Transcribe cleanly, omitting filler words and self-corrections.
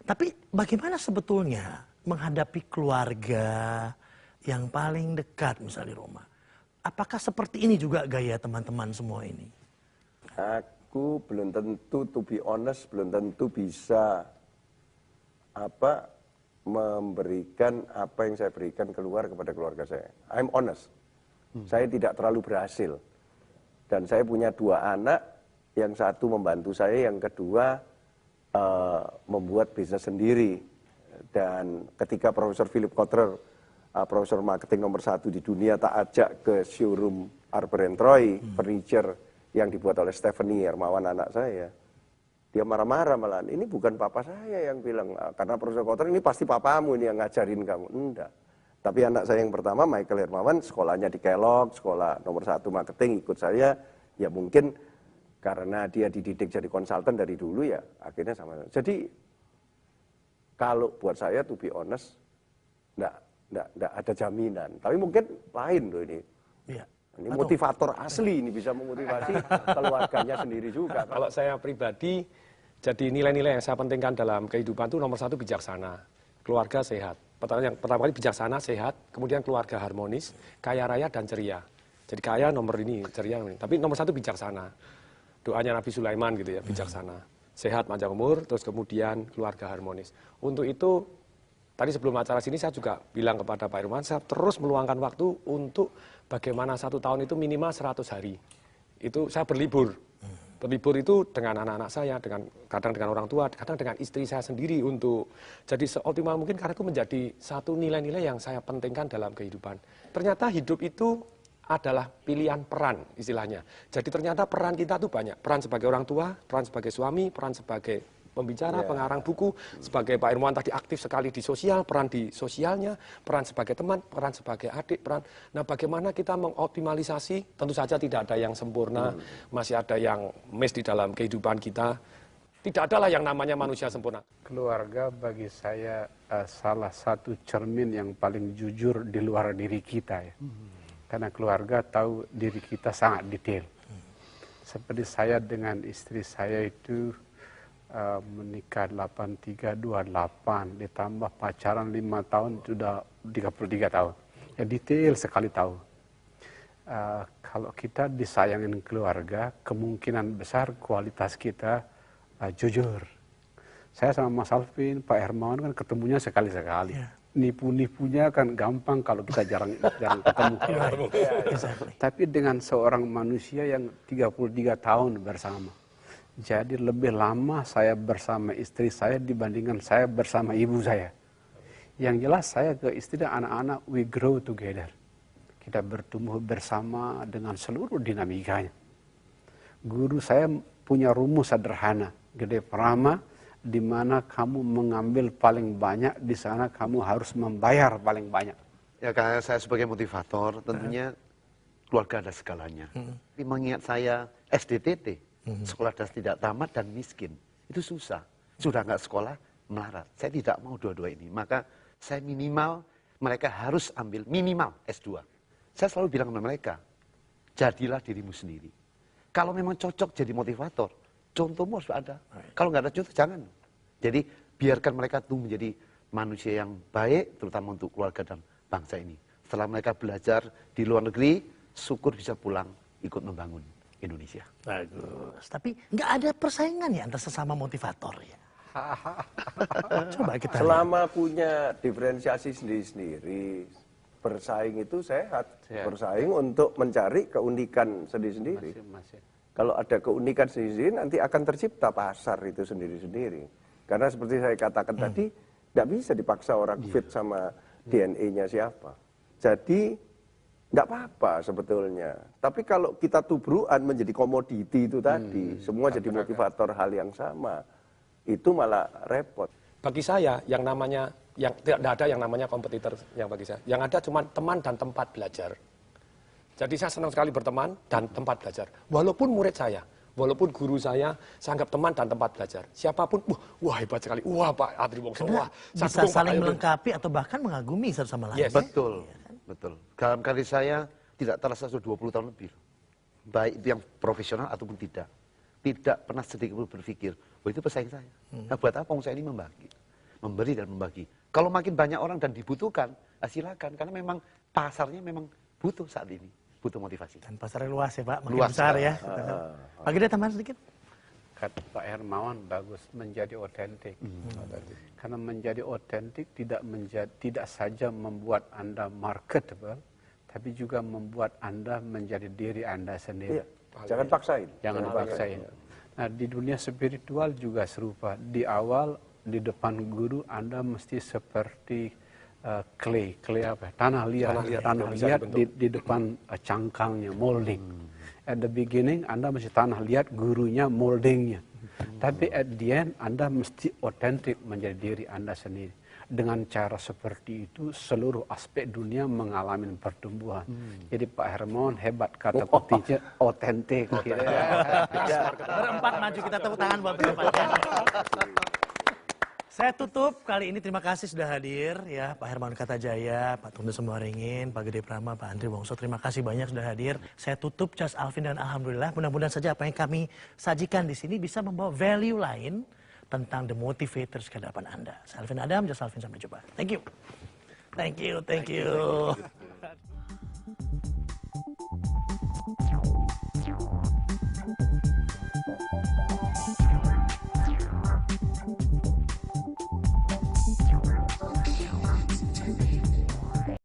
Tapi bagaimana sebetulnya menghadapi keluarga yang paling dekat misalnya di rumah? Apakah seperti ini juga gaya teman-teman semua ini? Aku belum tentu, to be honest, belum tentu bisa memberikan apa yang saya berikan keluar kepada keluarga saya. I'm honest. Saya tidak terlalu berhasil. Dan saya punya 2 anak, yang satu membantu saya, yang kedua membuat bisnis sendiri. Dan ketika Profesor Philip Kotler, Profesor Marketing nomor 1 di dunia, tak ajak ke showroom Arbor & Troy, furniture yang dibuat oleh Stephanie Hermawan, anak saya. Dia marah-marah malahan, ini bukan papa saya yang bilang, karena Profesor Kotler ini pasti papamu ini yang ngajarin kamu. Enggak. Tapi anak saya yang pertama, Michael Hermawan, sekolahnya di Kellogg, sekolah nomor 1 marketing, ikut saya, ya mungkin karena dia dididik jadi konsultan dari dulu ya, akhirnya sama. Jadi, kalau buat saya, to be honest, enggak ada jaminan. Tapi mungkin lain loh ini. Iya. Ini motivator asli, ini bisa memotivasi keluarganya sendiri juga. Kalau saya pribadi, jadi nilai-nilai yang saya pentingkan dalam kehidupan itu nomor 1 bijaksana, keluarga sehat. Yang pertama kali bijaksana, sehat, kemudian keluarga harmonis, kaya raya dan ceria. Jadi kaya nomor ini, ceria ini. Tapi nomor 1 bijaksana. Doanya Nabi Sulaiman gitu ya, bijaksana. Sehat, panjang umur, terus kemudian keluarga harmonis. Untuk itu, tadi sebelum acara sini saya juga bilang kepada Pak Irwan, saya terus meluangkan waktu untuk bagaimana 1 tahun itu minimal 100 hari. Itu saya berlibur. Berlibur itu dengan anak-anak saya, kadang dengan orang tua, kadang dengan istri saya sendiri untuk jadi seoptimal mungkin, karena itu menjadi satu nilai-nilai yang saya pentingkan dalam kehidupan. Ternyata hidup itu adalah pilihan peran istilahnya. Jadi ternyata peran kita tuh banyak. Peran sebagai orang tua, peran sebagai suami, peran sebagai pembicara, pengarang buku, sebagai Pak Irwan tadi aktif sekali di sosial, peran di sosialnya, peran sebagai teman, peran sebagai adik, peran. Nah, bagaimana kita mengoptimalisasi? Tentu saja tidak ada yang sempurna, masih ada yang miss di dalam kehidupan kita. Tidak adalah yang namanya manusia sempurna. Keluarga bagi saya salah satu cermin yang paling jujur di luar diri kita ya. Karena keluarga tahu diri kita sangat detail. Seperti saya dengan istri saya itu menikah 8328 ditambah pacaran 5 tahun sudah 33 tahun. Ya detail sekali tahu. Kalau kita disayangin keluarga, kemungkinan besar kualitas kita jujur. Saya sama Mas Alvin, Pak Hermawan kan ketemunya sekali-sekali. Yeah. Nipu-nipunya kan gampang kalau kita jarang ketemu. Tapi dengan seorang manusia yang 33 tahun bersama. Jadi lebih lama saya bersama istri saya dibandingkan saya bersama ibu saya. Yang jelas saya ke istri dan anak-anak, we grow together. Kita bertumbuh bersama dengan seluruh dinamikanya. Guru saya punya rumus sederhana, Gede Prama, di mana kamu mengambil paling banyak, di sana kamu harus membayar paling banyak. Ya, karena saya sebagai motivator, tentunya keluarga ada segalanya. Tapi mengingat saya SDTT, sekolah das tidak tamat dan miskin, itu susah. Sudah nggak sekolah, melarat. Saya tidak mau dua-dua ini. Maka saya minimal, mereka harus ambil minimal S2. Saya selalu bilang kepada mereka, jadilah dirimu sendiri. Kalau memang cocok jadi motivator, contohmu harus ada. Kalau nggak ada contoh, jangan. Jadi biarkan mereka tuh menjadi manusia yang baik, terutama untuk keluarga dan bangsa ini. Setelah mereka belajar di luar negeri, syukur bisa pulang ikut membangun Indonesia. Bagus. Tapi nggak ada persaingan ya antara sesama motivator ya? Coba kita selama punya diferensiasi sendiri-sendiri, bersaing itu sehat. Bersaing untuk mencari keunikan sendiri-sendiri. Kalau ada keunikan sendiri-sendiri, nanti akan tercipta pasar itu sendiri-sendiri. Karena seperti saya katakan tadi, nggak bisa dipaksa orang fit sama DNA-nya siapa. Jadi nggak apa-apa sebetulnya. Tapi kalau kita tubruan menjadi komoditi itu tadi, semua jadi motivator hal yang sama, itu malah repot. Bagi saya, yang tidak ada yang namanya kompetitor yang bagi saya. Yang ada cuma teman dan tempat belajar. Jadi saya senang sekali berteman dan tempat belajar. Walaupun murid saya, walaupun guru saya anggap teman dan tempat belajar. Siapapun, wah hebat sekali, wah Pak Adri Wongso, wah. Bisa saling melengkapi atau bahkan mengagumi satu sama lain. Yes. Betul, betul. Dalam karir saya tidak terasa sudah 20 tahun lebih. Baik itu yang profesional ataupun tidak. Tidak pernah sedikit pun berpikir, oh itu pesaing saya. Nah buat apa saya ini membagi? memberi dan membagi. Kalau makin banyak orang dan dibutuhkan, silakan. Karena memang pasarnya memang butuh saat ini, butuh motivasi. Dan pasarnya luas ya Pak, makin Luas besar sekali. ya. Pak Gede tambahan sedikit. Kata Pak Hermawan bagus, menjadi otentik. Karena menjadi otentik tidak saja membuat Anda marketable, tapi juga membuat Anda menjadi diri Anda sendiri. Iya. Jangan paksain. Jangan dipaksain. Nah, di dunia spiritual juga serupa. Di awal, di depan guru, Anda mesti seperti clay apa? Tanah liat di depan cangkangnya, molding. At the beginning, Anda mesti tanah liat, gurunya moldingnya. Tapi at the end, Anda mesti otentik menjadi diri Anda sendiri. Dengan cara seperti itu, seluruh aspek dunia mengalami pertumbuhan. Jadi Pak Hermawan hebat, kata petinya, otentik. Berempat maju, kita tepuk tangan buat berempat. Saya tutup kali ini, terima kasih sudah hadir ya Pak Hermawan Kartajaya, Pak Tunggu Sembaringin, Pak Gede Prama, Pak Andri Wongso, terima kasih banyak sudah hadir. Saya tutup Charles Alvin dan alhamdulillah mudah-mudahan saja apa yang kami sajikan di sini bisa membawa value lain tentang the motivators ke hadapan Anda. Saya Alvin Adam, Charles Alvin, sampai jumpa. Thank you. Thank you, thank you.